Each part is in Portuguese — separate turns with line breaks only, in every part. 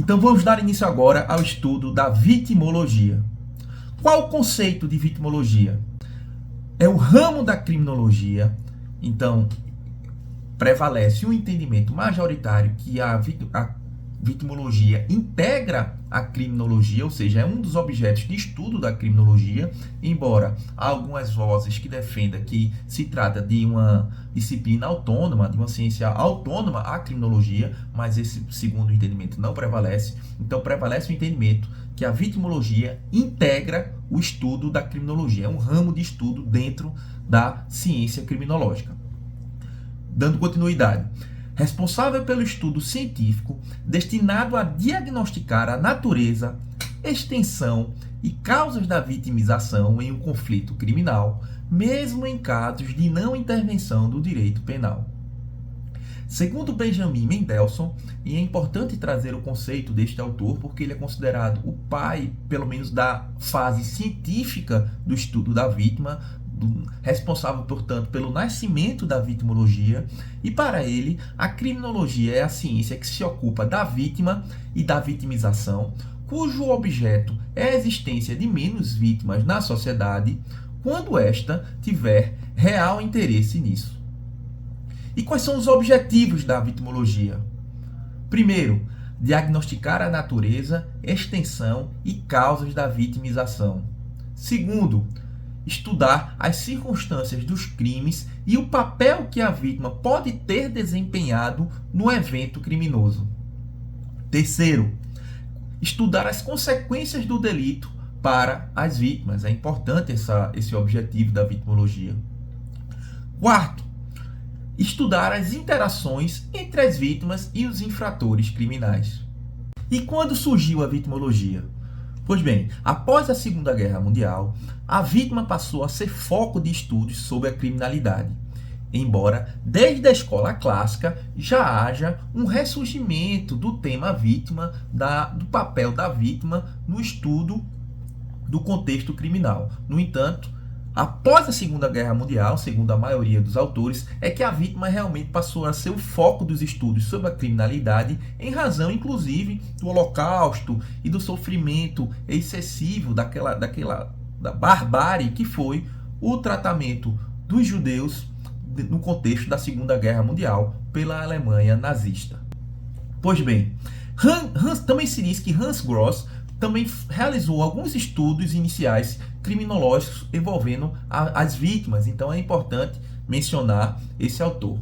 Então vamos dar início agora ao estudo da vitimologia. Qual o conceito de vitimologia? É o ramo da criminologia, então prevalece um entendimento majoritário que a vitimologia integra a criminologia, ou seja, é um dos objetos de estudo da criminologia, embora há algumas vozes que defendam que se trata de uma disciplina autônoma, de uma ciência autônoma à criminologia, mas esse segundo entendimento não prevalece. Então prevalece o entendimento que a vitimologia integra o estudo da criminologia, é um ramo de estudo dentro da ciência criminológica. Dando continuidade, responsável pelo estudo científico destinado a diagnosticar a natureza, extensão e causas da vitimização em um conflito criminal, mesmo em casos de não intervenção do direito penal. Segundo Benjamin Mendelssohn, e é importante trazer o conceito deste autor porque ele é considerado o pai, pelo menos, da fase científica do estudo da vítima, responsável, portanto, pelo nascimento da vitimologia, e para ele, a criminologia é a ciência que se ocupa da vítima e da vitimização, cujo objeto é a existência de menos vítimas na sociedade, quando esta tiver real interesse nisso. E quais são os objetivos da vitimologia? Primeiro, diagnosticar a natureza, extensão e causas da vitimização. Segundo, estudar as circunstâncias dos crimes e o papel que a vítima pode ter desempenhado no evento criminoso. Terceiro, estudar as consequências do delito para as vítimas. É importante esse objetivo da vitimologia. Quarto, estudar as interações entre as vítimas e os infratores criminais. E quando surgiu a vitimologia? Pois bem, após a Segunda Guerra Mundial, a vítima passou a ser foco de estudos sobre a criminalidade, embora desde a escola clássica já haja um ressurgimento do tema vítima, do papel da vítima no estudo do contexto criminal. No entanto, após a Segunda Guerra Mundial, segundo a maioria dos autores, é que a vítima realmente passou a ser o foco dos estudos sobre a criminalidade, em razão, inclusive, do Holocausto e do sofrimento excessivo da barbárie que foi o tratamento dos judeus no contexto da Segunda Guerra Mundial pela Alemanha nazista. Pois bem, também se diz que Hans Gross também realizou alguns estudos iniciais criminológicos envolvendo as vítimas, então é importante mencionar esse autor.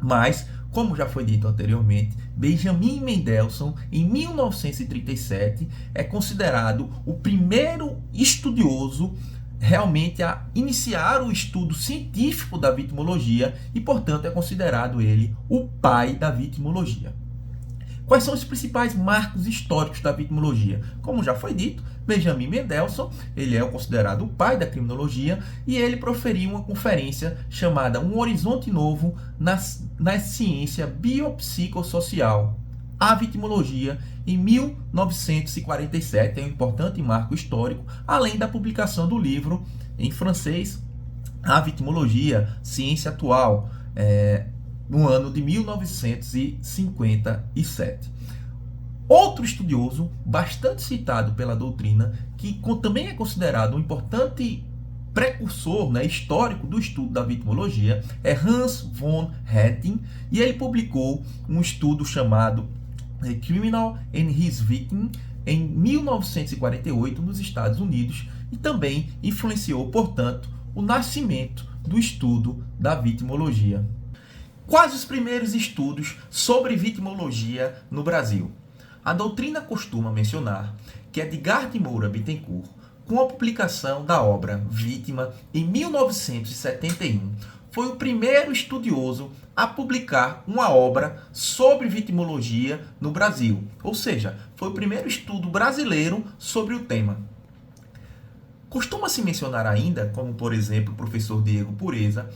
Mas, como já foi dito anteriormente, Benjamin Mendelssohn, em 1937, é considerado o primeiro estudioso realmente a iniciar o estudo científico da vitimologia e, portanto, é considerado ele o pai da vitimologia. Quais são os principais marcos históricos da vitimologia? Como já foi dito, Benjamin Mendelssohn, ele é considerado o pai da criminologia e ele proferiu uma conferência chamada Um Horizonte Novo na Ciência Biopsicossocial, a vitimologia, em 1947, é um importante marco histórico, além da publicação do livro em francês, A Vitimologia, Ciência Atual, no ano de 1957. Outro estudioso, bastante citado pela doutrina, que também é considerado um importante precursor, histórico do estudo da vitimologia, é Hans von Herting, e ele publicou um estudo chamado The Criminal and His Victim, em 1948, nos Estados Unidos, e também influenciou, portanto, o nascimento do estudo da vitimologia. Quais os primeiros estudos sobre vitimologia no Brasil? A doutrina costuma mencionar que Edgar de Moura Bittencourt, com a publicação da obra Vítima, em 1971, foi o primeiro estudioso a publicar uma obra sobre vitimologia no Brasil. Ou seja, foi o primeiro estudo brasileiro sobre o tema. Costuma-se mencionar ainda, como por exemplo o professor Diego Pureza,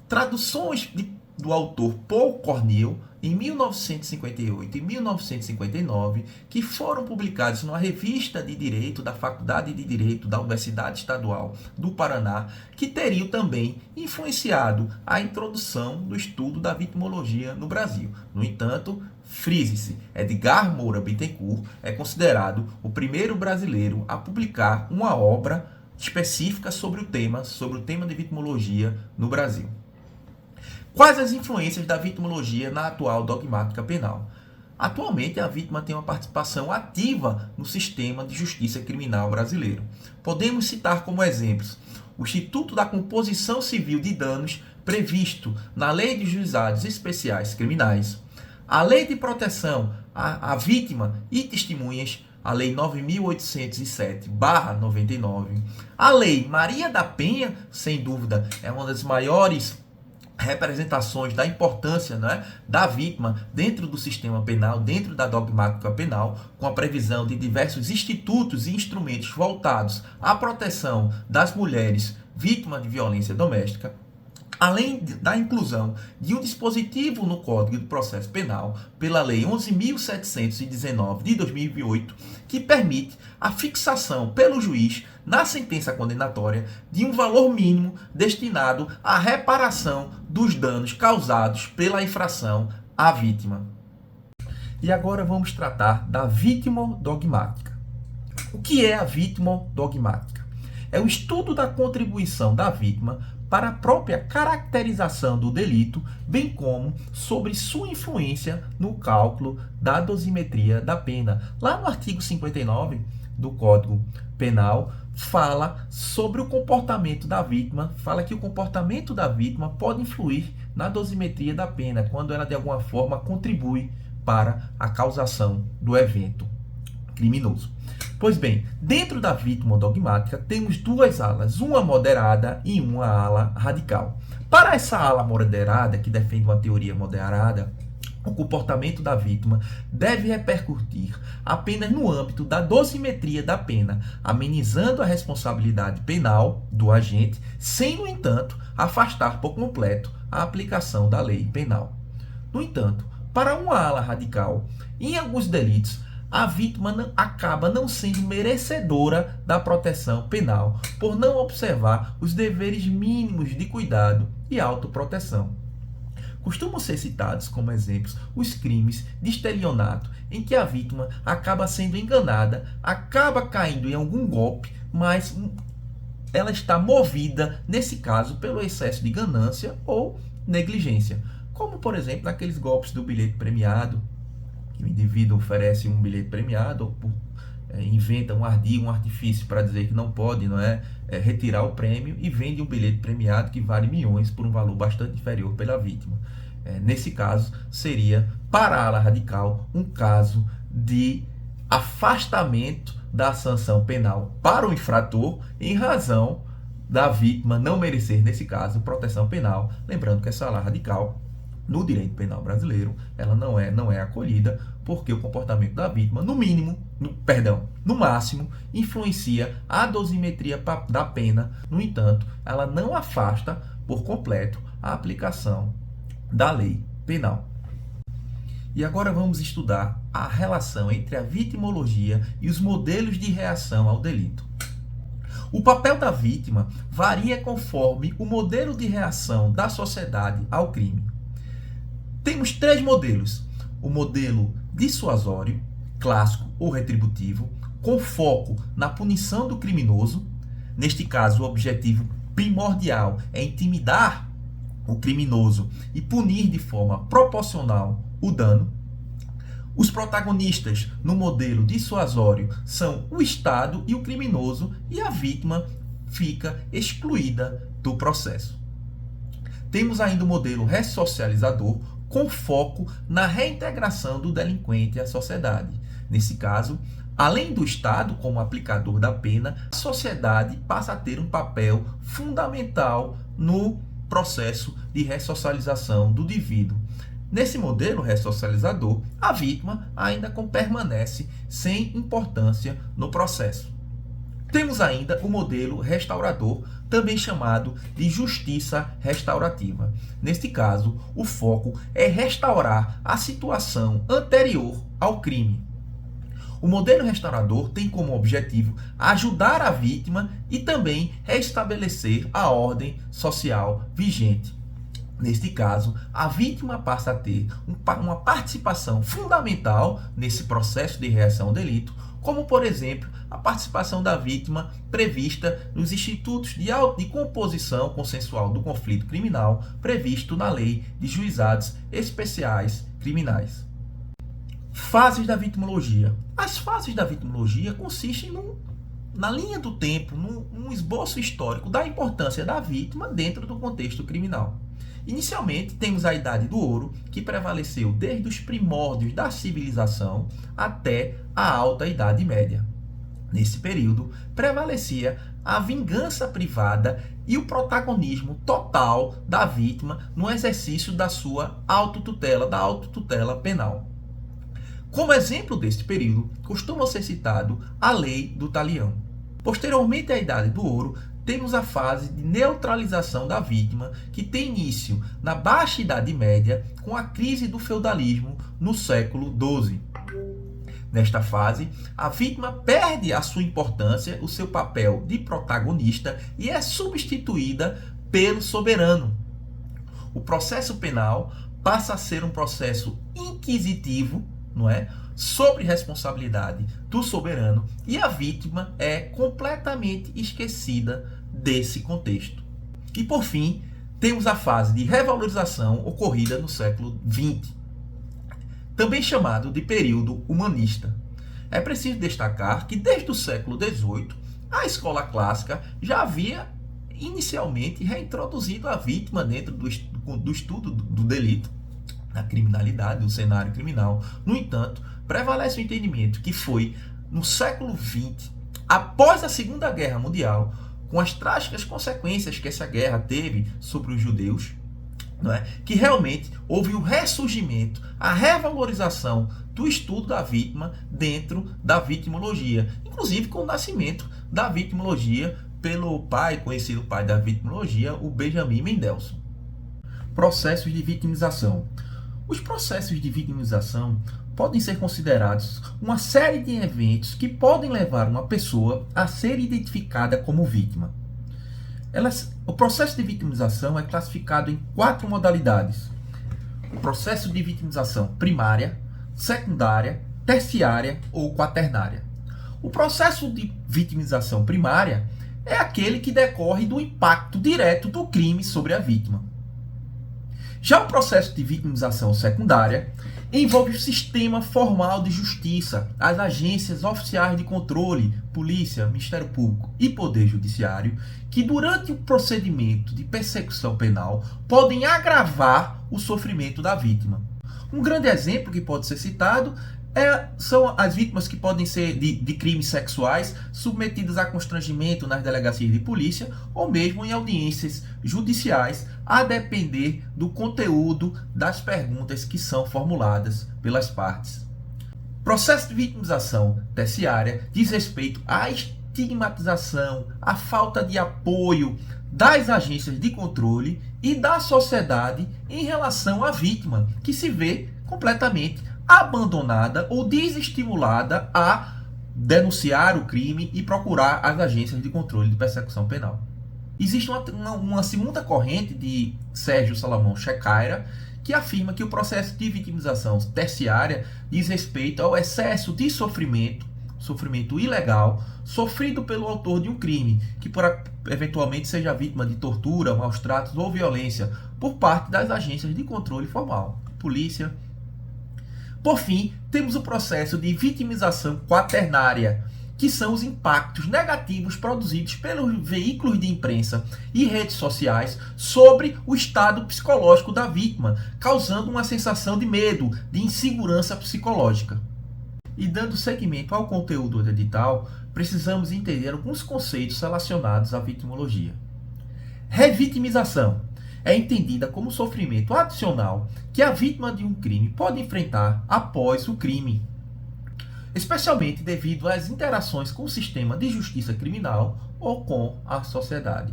traduções do autor Paul Cornell, em 1958 e 1959, que foram publicados numa revista de Direito da Faculdade de Direito da Universidade Estadual do Paraná, que teriam também influenciado a introdução do estudo da vitimologia no Brasil. No entanto, Frise-se, Edgar Moura Bittencourt é considerado o primeiro brasileiro a publicar uma obra específica sobre o tema de vitimologia no Brasil. Quais as influências da vitimologia na atual dogmática penal? Atualmente, a vítima tem uma participação ativa no sistema de justiça criminal brasileiro. Podemos citar como exemplos o Instituto da Composição Civil de Danos previsto na Lei de Juizados Especiais Criminais, a Lei de Proteção à Vítima e Testemunhas, a Lei 9.807/99, a Lei Maria da Penha, sem dúvida, é uma das maiores representações da importância, né, da vítima dentro do sistema penal, dentro da dogmática penal, com a previsão de diversos institutos e instrumentos voltados à proteção das mulheres vítimas de violência doméstica, além da inclusão de um dispositivo no Código de Processo Penal, pela Lei 11.719 de 2008, que permite a fixação pelo juiz, na sentença condenatória, de um valor mínimo destinado à reparação dos danos causados pela infração à vítima. E agora vamos tratar da vitimodogmática. O que é a vitimodogmática? É o estudo da contribuição da vítima para a própria caracterização do delito, bem como sobre sua influência no cálculo da dosimetria da pena. Lá no artigo 59 do Código Penal, fala sobre o comportamento da vítima, fala que o comportamento da vítima pode influir na dosimetria da pena, quando ela de alguma forma contribui para a causação do evento criminoso. Pois bem, dentro da vitimodogmática temos duas alas, uma moderada e uma ala radical. Para essa ala moderada, que defende uma teoria moderada, o comportamento da vítima deve repercutir apenas no âmbito da dosimetria da pena, amenizando a responsabilidade penal do agente, sem, no entanto, afastar por completo a aplicação da lei penal. No entanto, para uma ala radical, em alguns delitos, a vítima acaba não sendo merecedora da proteção penal, por não observar os deveres mínimos de cuidado e autoproteção. Costumam ser citados como exemplos os crimes de estelionato, em que a vítima acaba sendo enganada, acaba caindo em algum golpe, mas ela está movida, nesse caso, pelo excesso de ganância ou negligência. Como, por exemplo, naqueles golpes do bilhete premiado, que o indivíduo oferece um bilhete premiado, ou inventa um ardil, um artifício para dizer que não pode, retirar o prêmio, e vende um bilhete premiado que vale milhões por um valor bastante inferior pela vítima. Nesse caso, seria, para a ala radical, um caso de afastamento da sanção penal para o infrator, em razão da vítima não merecer, nesse caso, proteção penal. Lembrando que essa ala radical, no direito penal brasileiro, ela não é acolhida, porque o comportamento da vítima, no máximo, influencia a dosimetria da pena. No entanto, ela não afasta por completo a aplicação da lei penal. E agora vamos estudar a relação entre a vitimologia e os modelos de reação ao delito. O papel da vítima varia conforme o modelo de reação da sociedade ao crime. Temos três modelos: o modelo dissuasório, clássico ou retributivo, com foco na punição do criminoso. Neste caso, o objetivo primordial é intimidar o criminoso e punir de forma proporcional o dano. Os protagonistas no modelo dissuasório são o Estado e o criminoso, e a vítima fica excluída do processo. Temos ainda o modelo ressocializador, com foco na reintegração do delinquente à sociedade. Nesse caso, além do Estado como aplicador da pena, a sociedade passa a ter um papel fundamental no processo de ressocialização do indivíduo. Nesse modelo ressocializador, a vítima ainda permanece sem importância no processo. Temos ainda o modelo restaurador, também chamado de justiça restaurativa. Neste caso, o foco é restaurar a situação anterior ao crime. O modelo restaurador tem como objetivo ajudar a vítima e também restabelecer a ordem social vigente. Neste caso, a vítima passa a ter uma participação fundamental nesse processo de reação ao delito, como, por exemplo, a participação da vítima prevista nos institutos de composição consensual do conflito criminal previsto na Lei de Juizados Especiais Criminais. Fases da vitimologia. As fases da vitimologia consistem na linha do tempo, num esboço histórico da importância da vítima dentro do contexto criminal. Inicialmente, temos a Idade do Ouro, que prevaleceu desde os primórdios da civilização até a Alta Idade Média. Nesse período, prevalecia a vingança privada e o protagonismo total da vítima no exercício da sua autotutela penal. Como exemplo deste período, costuma ser citado a Lei do Talião. Posteriormente à Idade do Ouro, temos a fase de neutralização da vítima, que tem início na Baixa Idade Média, com a crise do feudalismo no século XII. Nesta fase, a vítima perde a sua importância, o seu papel de protagonista e é substituída pelo soberano. O processo penal passa a ser um processo inquisitivo, não é? Sobre responsabilidade do soberano, e a vítima é completamente esquecida desse contexto. E por fim, temos a fase de revalorização ocorrida no século XX, também chamado de período humanista. É preciso destacar que desde o século XVIII, a escola clássica já havia inicialmente reintroduzido a vítima dentro do estudo do delito, da criminalidade, do cenário criminal. No entanto, prevalece o entendimento que foi no século XX, após a Segunda Guerra Mundial, com as trágicas consequências que essa guerra teve sobre os judeus, não é? Que realmente houve um ressurgimento, a revalorização do estudo da vítima dentro da vitimologia, inclusive com o nascimento da vitimologia pelo conhecido pai da vitimologia, o Benjamin Mendelssohn. Processos de vitimização. Os processos de vitimização podem ser considerados uma série de eventos que podem levar uma pessoa a ser identificada como vítima. O processo de vitimização é classificado em 4 modalidades: o processo de vitimização primária, secundária, terciária ou quaternária. O processo de vitimização primária é aquele que decorre do impacto direto do crime sobre a vítima. Já o processo de vitimização secundária envolve o sistema formal de justiça, as agências oficiais de controle, polícia, Ministério Público e Poder Judiciário, que durante o procedimento de persecução penal podem agravar o sofrimento da vítima. Um grande exemplo que pode ser citado são as vítimas que podem ser de crimes sexuais submetidas a constrangimento nas delegacias de polícia ou mesmo em audiências judiciais, a depender do conteúdo das perguntas que são formuladas pelas partes. Processo de vitimização terciária diz respeito à estigmatização, à falta de apoio das agências de controle e da sociedade em relação à vítima, que se vê completamente abandonada ou desestimulada a denunciar o crime e procurar as agências de controle de persecução penal. Existe uma segunda corrente de Sérgio Salomão Checaira, que afirma que o processo de vitimização terciária diz respeito ao excesso de sofrimento ilegal, sofrido pelo autor de um crime, que eventualmente seja vítima de tortura, maus tratos ou violência por parte das agências de controle formal, polícia. Por fim, temos o processo de vitimização quaternária, que são os impactos negativos produzidos pelos veículos de imprensa e redes sociais sobre o estado psicológico da vítima, causando uma sensação de medo, de insegurança psicológica. E dando seguimento ao conteúdo do edital, precisamos entender alguns conceitos relacionados à vitimologia. Revitimização é entendida como sofrimento adicional que a vítima de um crime pode enfrentar após o crime, especialmente devido às interações com o sistema de justiça criminal ou com a sociedade.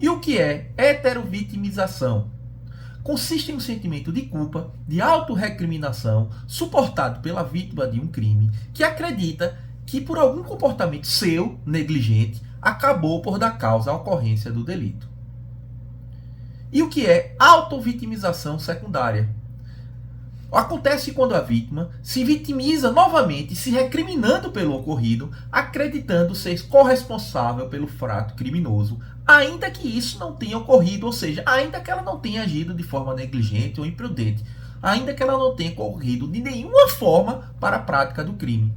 E o que é heterovitimização? Consiste em um sentimento de culpa, de autorrecriminação, suportado pela vítima de um crime, que acredita que por algum comportamento seu, negligente, acabou por dar causa à ocorrência do delito. E o que é autovitimização secundária? Acontece quando a vítima se vitimiza novamente, se recriminando pelo ocorrido, acreditando ser corresponsável pelo fato criminoso, ainda que isso não tenha ocorrido, ou seja, ainda que ela não tenha agido de forma negligente ou imprudente, ainda que ela não tenha corrido de nenhuma forma para a prática do crime.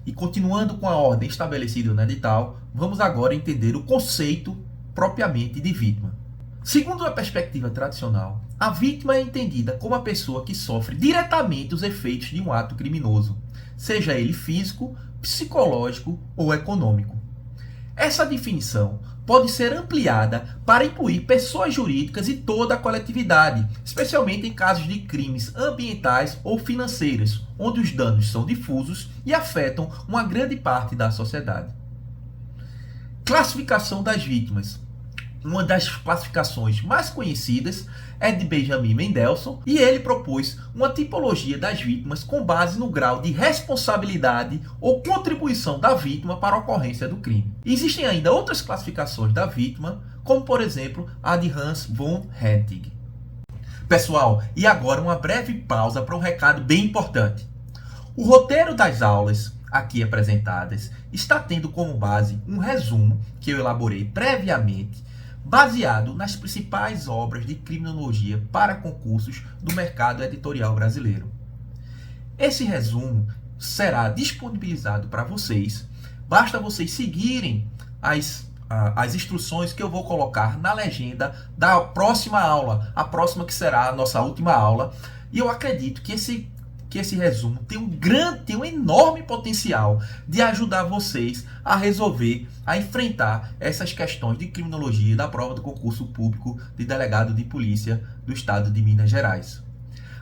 E continuando com a ordem estabelecida no edital, vamos agora entender o conceito propriamente de vítima. Segundo a perspectiva tradicional, a vítima é entendida como a pessoa que sofre diretamente os efeitos de um ato criminoso, seja ele físico, psicológico ou econômico. Essa definição pode ser ampliada para incluir pessoas jurídicas e toda a coletividade, especialmente em casos de crimes ambientais ou financeiros, onde os danos são difusos e afetam uma grande parte da sociedade. Classificação das vítimas. Uma das classificações mais conhecidas é de Benjamin Mendelssohn, e ele propôs uma tipologia das vítimas com base no grau de responsabilidade ou contribuição da vítima para a ocorrência do crime. Existem ainda outras classificações da vítima, como por exemplo a de Hans von Hentig. Pessoal, e agora uma breve pausa para um recado bem importante. O roteiro das aulas aqui apresentadas está tendo como base um resumo que eu elaborei previamente, baseado nas principais obras de criminologia para concursos do mercado editorial brasileiro. Esse resumo será disponibilizado para vocês, basta vocês seguirem as instruções que eu vou colocar na legenda da próxima aula, a próxima que será a nossa última aula, e eu acredito que esse resumo tem um enorme potencial de ajudar vocês a resolver, a enfrentar essas questões de criminologia da prova do concurso público de delegado de polícia do estado de Minas Gerais.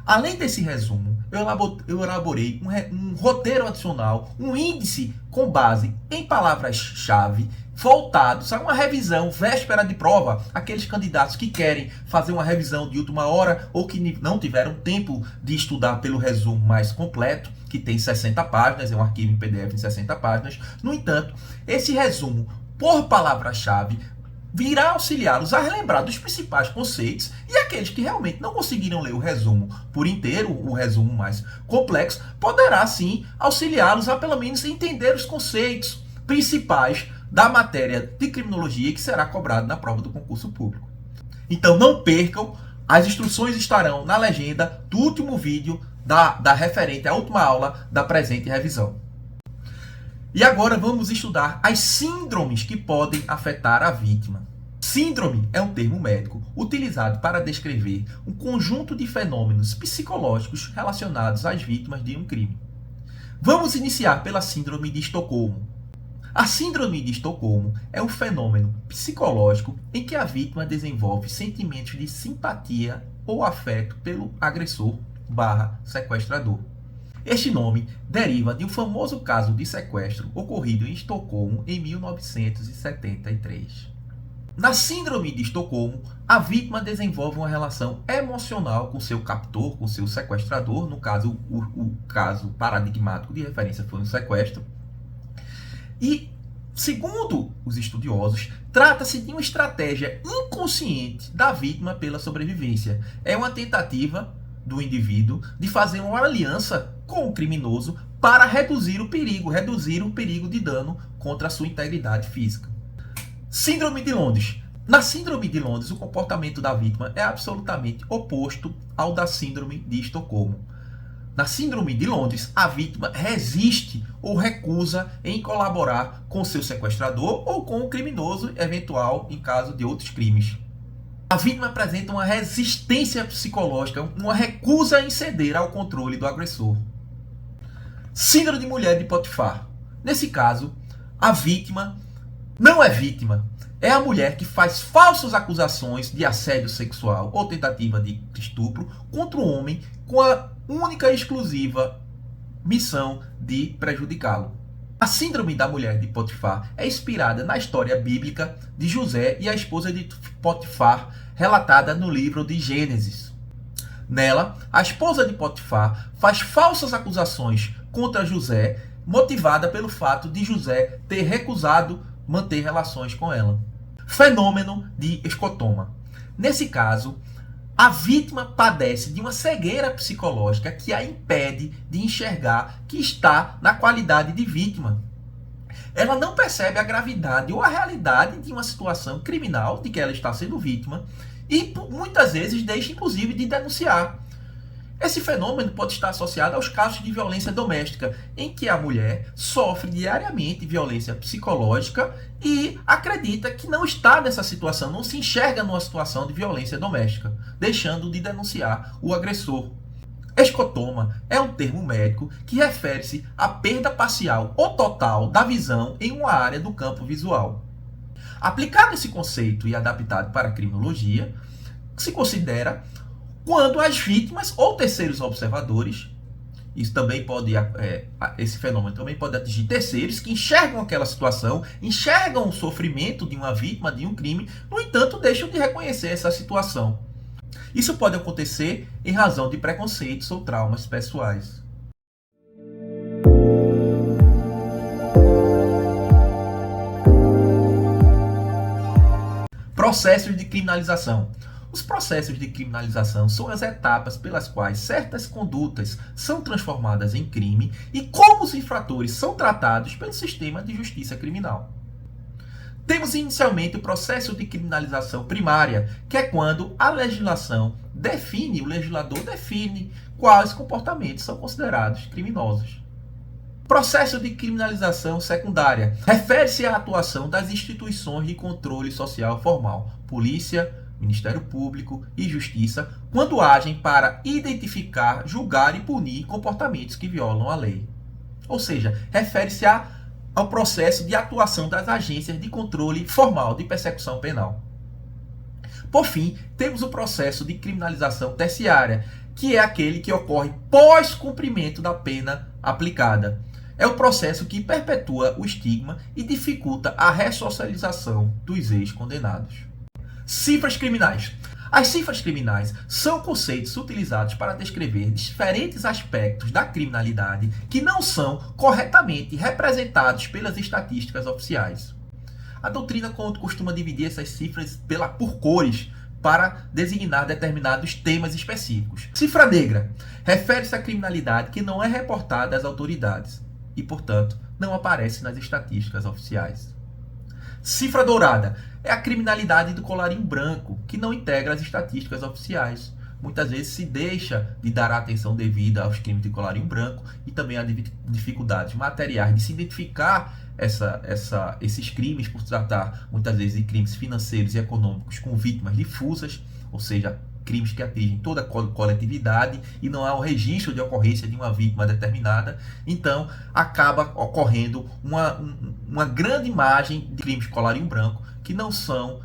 Além desse resumo, eu elaborei um roteiro adicional, um índice com base em palavras-chave voltados a uma revisão véspera de prova, aqueles candidatos que querem fazer uma revisão de última hora ou que não tiveram tempo de estudar pelo resumo mais completo, que tem 60 páginas, é um arquivo em PDF em 60 páginas. No entanto, esse resumo por palavra-chave virá auxiliá-los a relembrar dos principais conceitos, e aqueles que realmente não conseguiram ler o resumo por inteiro, o resumo mais complexo, poderá sim auxiliá-los a pelo menos entender os conceitos principais da matéria de criminologia que será cobrado na prova do concurso público. Então não percam, as instruções estarão na legenda do último vídeo da referente à última aula da presente revisão. E agora vamos estudar as síndromes que podem afetar a vítima. Síndrome é um termo médico utilizado para descrever um conjunto de fenômenos psicológicos relacionados às vítimas de um crime. Vamos iniciar pela Síndrome de Estocolmo. A Síndrome de Estocolmo é um fenômeno psicológico em que a vítima desenvolve sentimentos de simpatia ou afeto pelo agressor/sequestrador. Este nome deriva de um famoso caso de sequestro ocorrido em Estocolmo em 1973. Na Síndrome de Estocolmo, a vítima desenvolve uma relação emocional com seu captor, com seu sequestrador. No caso, o caso paradigmático de referência foi um sequestro. E, segundo os estudiosos, trata-se de uma estratégia inconsciente da vítima pela sobrevivência. É uma tentativa do indivíduo de fazer uma aliança com o criminoso para reduzir o perigo de dano contra a sua integridade física. Síndrome de Londres. Na Síndrome de Londres, o comportamento da vítima é absolutamente oposto ao da Síndrome de Estocolmo. Na Síndrome de Londres, a vítima resiste ou recusa em colaborar com seu sequestrador ou com o criminoso eventual em caso de outros crimes. A vítima apresenta uma resistência psicológica, uma recusa em ceder ao controle do agressor. Síndrome de Mulher de Potifar. Nesse caso, a vítima não é vítima. É a mulher que faz falsas acusações de assédio sexual ou tentativa de estupro contra o homem com a única e exclusiva missão de prejudicá-lo. A Síndrome da Mulher de Potifar é inspirada na história bíblica de José e a esposa de Potifar, relatada no livro de Gênesis. Nela, a esposa de Potifar faz falsas acusações contra José, motivada pelo fato de José ter recusado manter relações com ela. Fenômeno de escotoma. Nesse caso, a vítima padece de uma cegueira psicológica que a impede de enxergar que está na qualidade de vítima. Ela não percebe a gravidade ou a realidade de uma situação criminal de que ela está sendo vítima e muitas vezes deixa inclusive de denunciar. Esse fenômeno pode estar associado aos casos de violência doméstica, em que a mulher sofre diariamente violência psicológica e acredita que não está nessa situação, não se enxerga numa situação de violência doméstica, deixando de denunciar o agressor. Escotoma é um termo médico que refere-se à perda parcial ou total da visão em uma área do campo visual. Aplicado esse conceito e adaptado para a criminologia, se considera quando as vítimas ou terceiros observadores, esse fenômeno também pode atingir terceiros que enxergam aquela situação, enxergam o sofrimento de uma vítima de um crime, no entanto deixam de reconhecer essa situação. Isso pode acontecer em razão de preconceitos ou traumas pessoais. Processos de criminalização. Os processos de criminalização são as etapas pelas quais certas condutas são transformadas em crime e como os infratores são tratados pelo sistema de justiça criminal. Temos inicialmente o processo de criminalização primária, que é quando a legislação o legislador define quais comportamentos são considerados criminosos. Processo de criminalização secundária refere-se à atuação das instituições de controle social formal, polícia, Ministério Público e Justiça, quando agem para identificar, julgar e punir comportamentos que violam a lei. Ou seja, refere-se ao processo de atuação das agências de controle formal de persecução penal. Por fim, temos o processo de criminalização terciária, que é aquele que ocorre pós cumprimento da pena aplicada. É o processo que perpetua o estigma e dificulta a ressocialização dos ex-condenados. Cifras criminais. As cifras criminais são conceitos utilizados para descrever diferentes aspectos da criminalidade que não são corretamente representados pelas estatísticas oficiais. A doutrina costuma dividir essas cifras por cores para designar determinados temas específicos. Cifra negra refere-se à criminalidade que não é reportada às autoridades e, portanto, não aparece nas estatísticas oficiais. Cifra dourada é a criminalidade do colarinho branco, que não integra as estatísticas oficiais. Muitas vezes se deixa de dar a atenção devida aos crimes de colarinho branco e também a dificuldades materiais de se identificar esses crimes, por tratar muitas vezes de crimes financeiros e econômicos com vítimas difusas, ou seja, crimes que atingem toda a coletividade e não há um registro de ocorrência de uma vítima determinada. Então, acaba ocorrendo uma grande imagem de crimes de colarinho branco que não são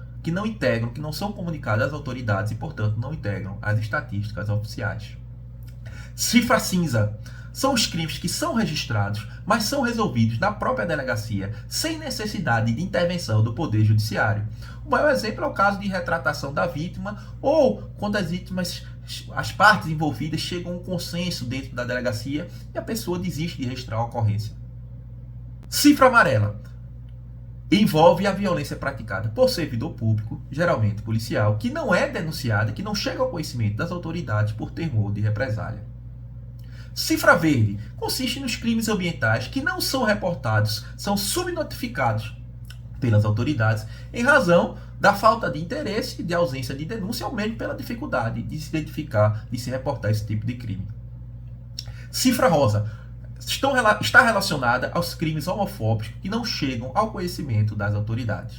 comunicados às autoridades e, portanto, não integram as estatísticas oficiais. Cifra cinza são os crimes que são registrados, mas são resolvidos na própria delegacia, sem necessidade de intervenção do Poder Judiciário. O maior exemplo é o caso de retratação da vítima ou quando as partes envolvidas chegam a um consenso dentro da delegacia e a pessoa desiste de registrar a ocorrência. Cifra amarela envolve a violência praticada por servidor público, geralmente policial, que não é denunciada, que não chega ao conhecimento das autoridades por temor de represália. Cifra verde consiste nos crimes ambientais que não são reportados, são subnotificados pelas autoridades em razão da falta de interesse, de ausência de denúncia ou mesmo pela dificuldade de se identificar, de se reportar esse tipo de crime. Cifra rosa está relacionada aos crimes homofóbicos que não chegam ao conhecimento das autoridades.